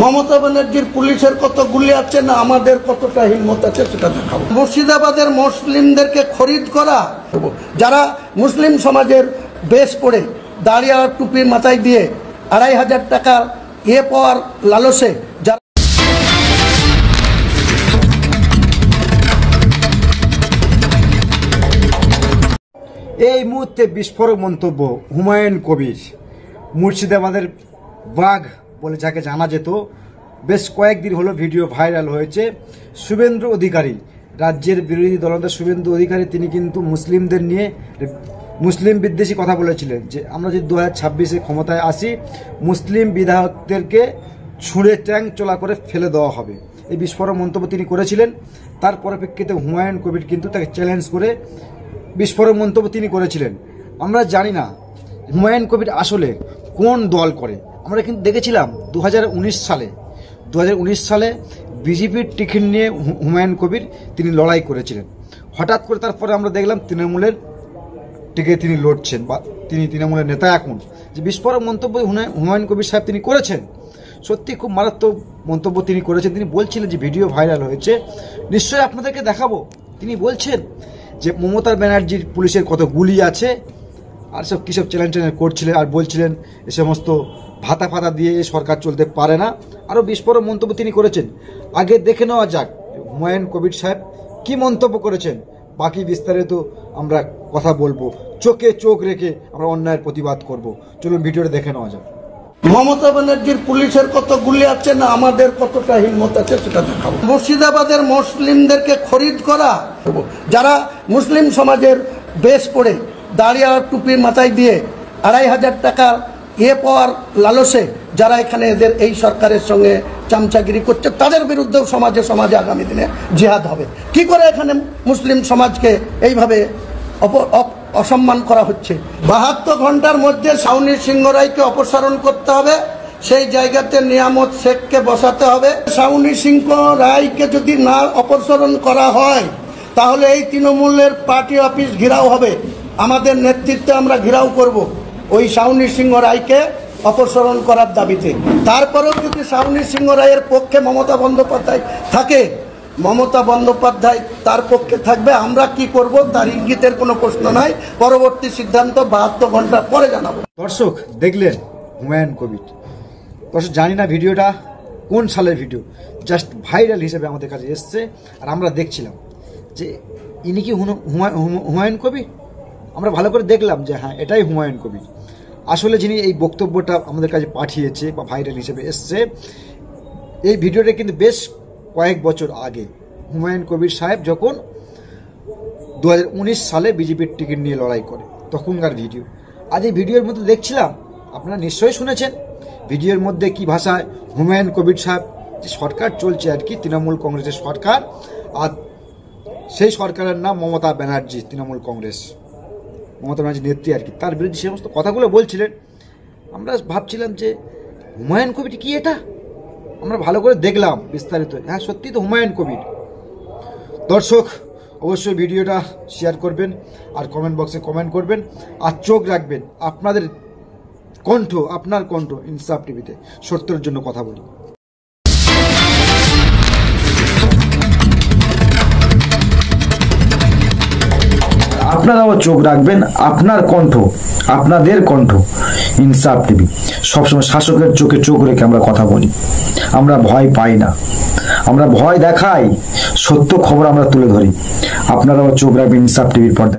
মমতা ব্যানার্জির পুলিশের কত গুলি আছে না আমাদের কতটা হিম্মত আছে সেটা দেখাবো। মুর্শিদাবাদের মুসলিমদেরকে খরিদ করা, যারা মুসলিম সমাজের বেশ পড়ে দাড়ি আর টুপি মাথায় দিয়ে ২৫০০ টাকা পাওয়ার লালসে যারা এই মুহূর্তে বিস্ফোরক মন্তব্য হুমায়ুন কবির। মুর্শিদাবাদের বাঘ বলে যাকে জানা যেত, বেশ কয়েকদিন হলো ভিডিও ভাইরাল হয়েছে। শুভেন্দু অধিকারী, রাজ্যের বিরোধী দলনেতা শুভেন্দু অধিকারী, তিনি কিন্তু মুসলিমদের নিয়ে মুসলিম বিদ্বেষী কথা বলেছিলেন যে আমরা যদি 2026-এ ক্ষমতায় আসি মুসলিম বিধায়কদেরকে ছুঁড়ে ট্যাং চোলা করে ফেলে দেওয়া হবে। এই বিস্ফোরক মন্তব্য তিনি করেছিলেন। তার পরিপ্রেক্ষিতে হুমায়ুন কবির কিন্তু তাকে চ্যালেঞ্জ করে বিস্ফোরক মন্তব্য তিনি করেছিলেন। আমরা জানি না হুমায়ুন কবির আসলে কোন দল করে। আমরা কিন্তু দেখেছিলাম 2019 সালে বিজেপির টিকিট নিয়ে হুমায়ুন কবির তিনি লড়াই করেছিলেন। হঠাৎ করে তারপরে আমরা দেখলাম তৃণমূলের টিকে তিনি লড়ছেন বা তিনি তৃণমূলের নেতা এখন। যে বিস্ফোরক মন্তব্য হুমায়ুন কবির সাহেব তিনি করেছেন, সত্যি খুব মারাত্মক মন্তব্য তিনি করেছেন। তিনি বলছিলেন যে ভিডিও ভাইরাল হয়েছে, নিশ্চয়ই আপনাদেরকে দেখাবো। তিনি বলছেন যে মমতা ব্যানার্জির পুলিশের কত গুলি আছে আর সব কী সব চ্যালেঞ্জ করছিলেন, আর বলছিলেন এ সমস্ত ভাতা ফাতা দিয়ে সরকার চলতে পারে না। আরও বিস্ফোরক মন্তব্য তিনি করেছেন। আগে দেখে নেওয়া যাক হুমায়ুন কবির সাহেব কি মন্তব্য করেছেন, বাকি বিস্তারিত আমরা কথা বলবো। চোখে চোখ রেখে আমরা অন্যায়ের প্রতিবাদ করব। চলুন ভিডিওটা দেখে নেওয়া যাক। মমতা ব্যানার্জির পুলিশের কত গুলি আছে না আমাদের কতটা হিম্মত আছে সেটা দেখাবো। মুর্শিদাবাদের মুসলিমদেরকে খরিদ করা, যারা মুসলিম সমাজের বেশ পড়ে দাড়ি আর টুপি মাথায় দিয়ে ২৫০০ টাকা পাওয়ার লালসে যারা এখানে এদের এই সরকারের সঙ্গে চামচাগিরি করছে, তাদের বিরুদ্ধেও সমাজে আগামী দিনে জিহাদ হবে। কি করে এখানে মুসলিম সমাজকে এইভাবে অসম্মান করা হচ্ছে? ৭২ ঘন্টার মধ্যে শাওনি সিংহ রায়কে অপসারণ করতে হবে, সেই জায়গাতে নিয়ামত শেখকে বসাতে হবে। শাওনি সিংহ রায়কে যদি না অপসারণ করা হয় তাহলে এই তৃণমূলের পার্টি অফিস ঘেরাও হবে। আমাদের নেতৃত্বে আমরা ঘেরাও করব ওই শাওনি সিংহ রায়কে অপসারণ করার দাবিতে। তারপরেও যদি শাওনি সিংহ রায়ের পক্ষে মমতা বন্দ্যোপাধ্যায় থাকে, মমতা বন্দ্যোপাধ্যায় তার পক্ষে থাকবে। আমরা কি করব তার ইঙ্গিতের কোনো প্রশ্ন নাই। পরবর্তী সিদ্ধান্ত ৭২ ঘন্টা পরে জানাবো। দর্শক দেখলেন হুমায়ুন কবির। দর্শক জানি না ভিডিওটা কোন সালের ভিডিও, জাস্ট ভাইরাল হিসেবে আমাদের কাছে এসছে আর আমরা দেখছিলাম যে ইনি কি হুমায়ুন কবির। আমরা ভালো করে দেখলাম যে হ্যাঁ এটাই হুমায়ুন কবির। আসলে যিনি এই বক্তব্যটা আমাদের কাছে পাঠিয়েছে বা ভাইরাল হিসেবে এসছে, এই ভিডিওটা কিন্তু বেশ কয়েক বছর আগে হুমায়ুন কবির সাহেব যখন 2019 সালে বিজেপির টিকিট নিয়ে লড়াই করে তখনকার ভিডিও। আজ এই ভিডিওর মধ্যে দেখছিলাম, আপনারা নিশ্চয়ই শুনেছেন ভিডিওর মধ্যে কি ভাষায় হুমায়ুন কবির সাহেব যে সরকার চলছে আর কি, তৃণমূল কংগ্রেসের সরকার, আর সেই সরকারের নাম মমতা ব্যানার্জি, তৃণমূল কংগ্রেস, মমতা ব্যানার্জি নেত্রী আর কি, তার বিরুদ্ধে সমস্ত কথাগুলো বলছিলেন। আমরা ভাবছিলাম যে হুমায়ুন কবির কি এটা? আমরা ভালো করে দেখলাম বিস্তারিত, হ্যাঁ সত্যি তো হুমায়ুন কবির। দর্শক অবশ্যই ভিডিওটা শেয়ার করবেন আর কমেন্ট বক্সে কমেন্ট করবেন আর চোখ রাখবেন আপনাদের কণ্ঠ, আপনার কণ্ঠ ইনসাফ টিভিতে সত্যের জন্য কথা বলি। আপনারাও চোখ রাখবেন আপনার কণ্ঠ, আপনাদের কণ্ঠ ইনসাফ টিভি। সবসময় শাসকের চোখে চোখ রেখে আমরা কথা বলি। আমরা ভয় পাই না, আমরা ভয় দেখাই, সত্য খবর আমরা তুলে ধরি। আপনারাও চোখ রাখবেন ইনসাফ টিভির পর্দায়।